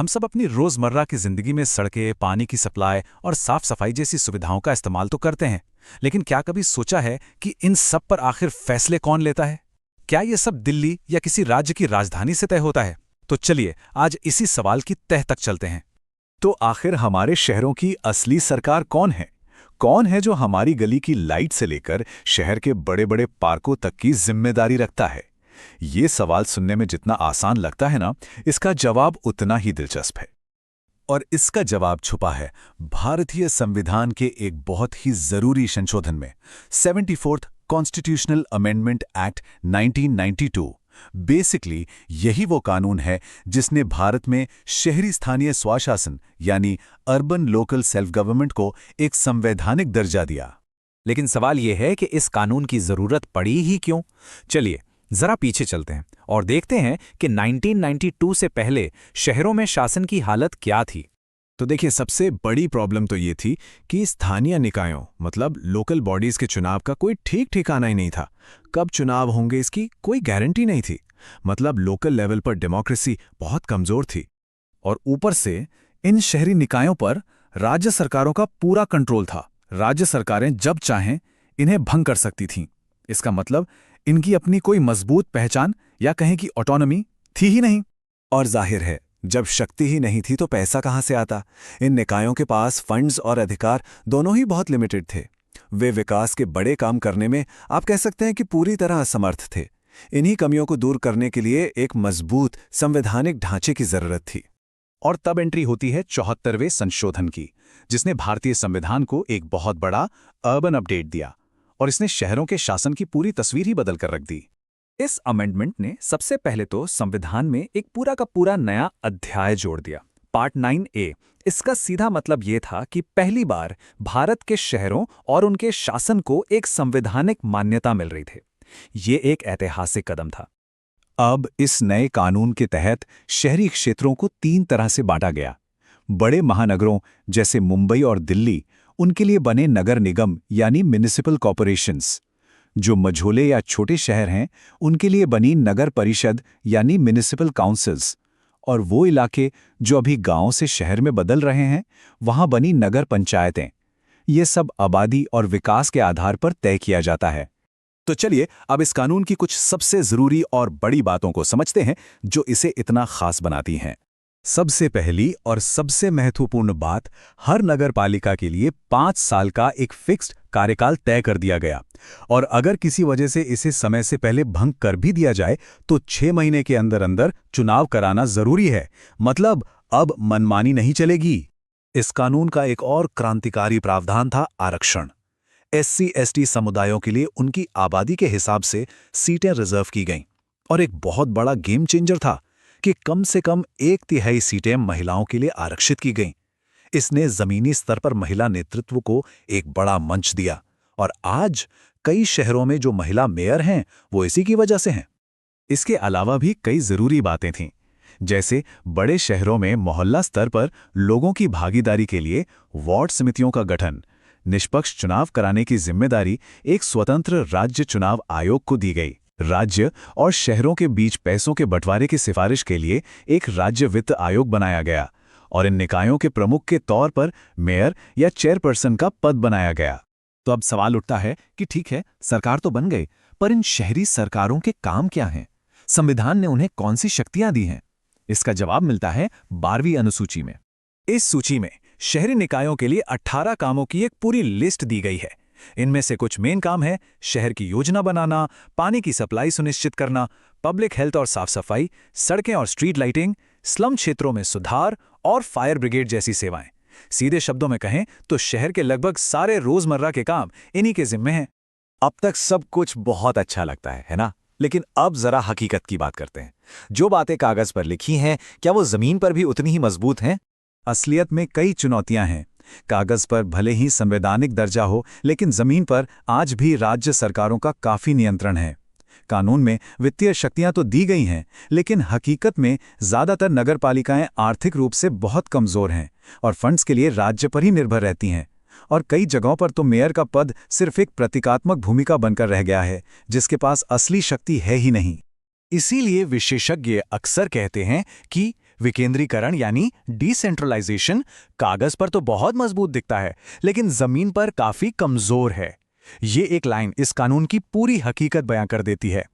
हम सब अपनी रोजमर्रा की जिंदगी में सड़कें, पानी की सप्लाई और साफ सफाई जैसी सुविधाओं का इस्तेमाल तो करते हैं, लेकिन क्या कभी सोचा है कि इन सब पर आखिर फैसले कौन लेता है? क्या ये सब दिल्ली या किसी राज्य की राजधानी से तय होता है? तो चलिए आज इसी सवाल की तह तक चलते हैं। तो आखिर हमारे शहरों की असली सरकार कौन है? कौन है जो हमारी गली की लाइट से लेकर शहर के बड़े बड़े पार्कों तक की जिम्मेदारी रखता है? ये सवाल सुनने में जितना आसान लगता है ना, इसका जवाब उतना ही दिलचस्प है। और इसका जवाब छुपा है भारतीय संविधान के एक बहुत ही जरूरी संशोधन में, 74th constitutional amendment act 1992। Basically यही वो कानून है जिसने भारत में शहरी स्थानीय स्वशासन यानी अर्बन लोकल सेल्फ गवर्नमेंट को एक संवैधानिक दर्जा दिया। लेकिन सवाल यह है कि इस कानून की जरूरत पड़ी ही क्यों? चलिए जरा पीछे चलते हैं और देखते हैं कि 1992 से पहले शहरों में शासन की हालत क्या थी। तो देखिए, सबसे बड़ी प्रॉब्लम तो ये थी कि स्थानीय निकायों मतलब लोकल बॉडीज के चुनाव का कोई ठीक ठिकाना ही नहीं था। कब चुनाव होंगे इसकी कोई गारंटी नहीं थी। मतलब लोकल लेवल पर डेमोक्रेसी बहुत कमजोर थी। और ऊपर से इन शहरी निकायों पर राज्य सरकारों का पूरा कंट्रोल था। राज्य सरकारें जब चाहें इन्हें भंग कर सकती थीं। इसका मतलब इनकी अपनी कोई मजबूत पहचान या कहें कि ऑटोनॉमी थी ही नहीं। और जाहिर है, जब शक्ति ही नहीं थी तो पैसा कहाँ से आता? इन निकायों के पास फंड्स और अधिकार दोनों ही बहुत लिमिटेड थे। वे विकास के बड़े काम करने में आप कह सकते हैं कि पूरी तरह असमर्थ थे। इन्हीं कमियों को दूर करने के लिए एक मजबूत संवैधानिक ढांचे की जरूरत थी। और तब एंट्री होती है 74वें संशोधन की, जिसने भारतीय संविधान को एक बहुत बड़ा अर्बन अपडेट दिया और इसने शहरों के शासन की पूरी तस्वीर ही बदल कर रख दी। इस अमेंडमेंट ने सबसे पहले तो संविधान में एक पूरा का पूरा नया अध्याय जोड़ दिया, पार्ट 9A। इसका सीधा मतलब ये था कि पहली बार भारत के शहरों और उनके शासन को एक संवैधानिक मान्यता मिल रही थी। ये एक ऐतिहासिक कदम था। अब इस नए कानून के तहत शहरी क्षेत्रों को 3 तरह से बांटा गया। बड़े महानगरों जैसे मुंबई और दिल्ली, उनके लिए बने नगर निगम यानी म्युनिसिपल कॉर्पोरेशंस। जो मझोले या छोटे शहर हैं, उनके लिए बनी नगर परिषद यानी म्युनिसिपल काउंसिल्स। और वो इलाके जो अभी गांव से शहर में बदल रहे हैं, वहां बनी नगर पंचायतें। ये सब आबादी और विकास के आधार पर तय किया जाता है। तो चलिए अब इस कानून की कुछ सबसे जरूरी और बड़ी बातों को समझते हैं जो इसे इतना खास बनाती हैं। सबसे पहली और सबसे महत्वपूर्ण बात, हर नगर पालिका के लिए 5 साल का एक फिक्स्ड कार्यकाल तय कर दिया गया। और अगर किसी वजह से इसे समय से पहले भंग कर भी दिया जाए तो 6 महीने के अंदर अंदर चुनाव कराना जरूरी है। मतलब अब मनमानी नहीं चलेगी। इस कानून का एक और क्रांतिकारी प्रावधान था आरक्षण। SC/ST समुदायों के लिए उनकी आबादी के हिसाब से सीटें रिजर्व की गईं। और एक बहुत बड़ा गेम चेंजर था कि कम से कम 1/3 सीटें महिलाओं के लिए आरक्षित की गईं। इसने जमीनी स्तर पर महिला नेतृत्व को एक बड़ा मंच दिया। और आज कई शहरों में जो महिला मेयर हैं, वो इसी की वजह से हैं। इसके अलावा भी कई जरूरी बातें थीं, जैसे बड़े शहरों में मोहल्ला स्तर पर लोगों की भागीदारी के लिए वार्ड समितियों का गठन, निष्पक्ष चुनाव कराने की जिम्मेदारी एक स्वतंत्र राज्य चुनाव आयोग को दी गई। राज्य और शहरों के बीच पैसों के बंटवारे की सिफारिश के लिए एक राज्य वित्त आयोग बनाया गया और इन निकायों के प्रमुख के तौर पर मेयर या चेयरपर्सन का पद बनाया गया। तो अब सवाल उठता है कि ठीक है, सरकार तो बन गई, पर इन शहरी सरकारों के काम क्या हैं? संविधान ने उन्हें कौन सी शक्तियां दी हैं? इसका जवाब मिलता है 12वीं अनुसूची में। इस सूची में शहरी निकायों के लिए 18 कामों की एक पूरी लिस्ट दी गई है। इनमें से कुछ मेन काम है शहर की योजना बनाना, पानी की सप्लाई सुनिश्चित करना, पब्लिक हेल्थ और साफ सफाई, सड़कें और स्ट्रीट लाइटिंग, स्लम क्षेत्रों में सुधार और फायर ब्रिगेड जैसी सेवाएं। सीधे शब्दों में कहें तो शहर के लगभग सारे रोजमर्रा के काम इन्हीं के जिम्मे हैं। अब तक सब कुछ बहुत अच्छा लगता है ना? लेकिन अब जरा हकीकत की बात करते हैं। जो बातें कागज पर लिखी हैं, क्या वो जमीन पर भी उतनी ही मजबूत हैं? असलियत में कई चुनौतियां हैं। कागज पर भले ही संवैधानिक दर्जा हो, लेकिन जमीन पर आज भी राज्य सरकारों का काफी नियंत्रण है। कानून में वित्तीय शक्तियां तो दी गई हैं, लेकिन हकीकत में ज्यादातर नगरपालिकाएं आर्थिक रूप से बहुत कमजोर हैं और फंड्स के लिए राज्य पर ही निर्भर रहती हैं। और कई जगहों पर तो मेयर का पद सिर्फ एक प्रतीकात्मक भूमिका बनकर रह गया है, जिसके पास असली शक्ति है ही नहीं। इसीलिए विशेषज्ञ अक्सर कहते हैं कि विकेंद्रीकरण यानी डिसेंट्रलाइजेशन कागज पर तो बहुत मजबूत दिखता है, लेकिन जमीन पर काफी कमजोर है। ये एक लाइन इस कानून की पूरी हकीकत बयां कर देती है।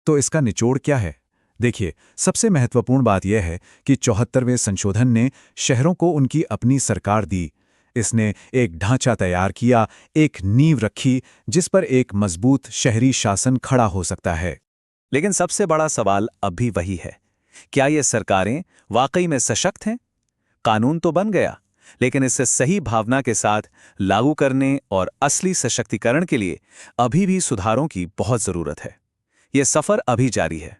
तो इसका निचोड़ क्या है? देखिए, सबसे महत्वपूर्ण बात यह है कि 74वें संशोधन ने शहरों को उनकी अपनी सरकार दी। इसने एक ढांचा तैयार किया, एक नींव रखी जिस पर एक मजबूत शहरी शासन खड़ा हो सकता है। लेकिन सबसे बड़ा सवाल अब भी वही है, क्या ये सरकारें वाकई में सशक्त हैं? कानून तो बन गया, लेकिन इसे सही भावना के साथ लागू करने और असली सशक्तिकरण के लिए अभी भी सुधारों की बहुत जरूरत है। यह सफर अभी जारी है।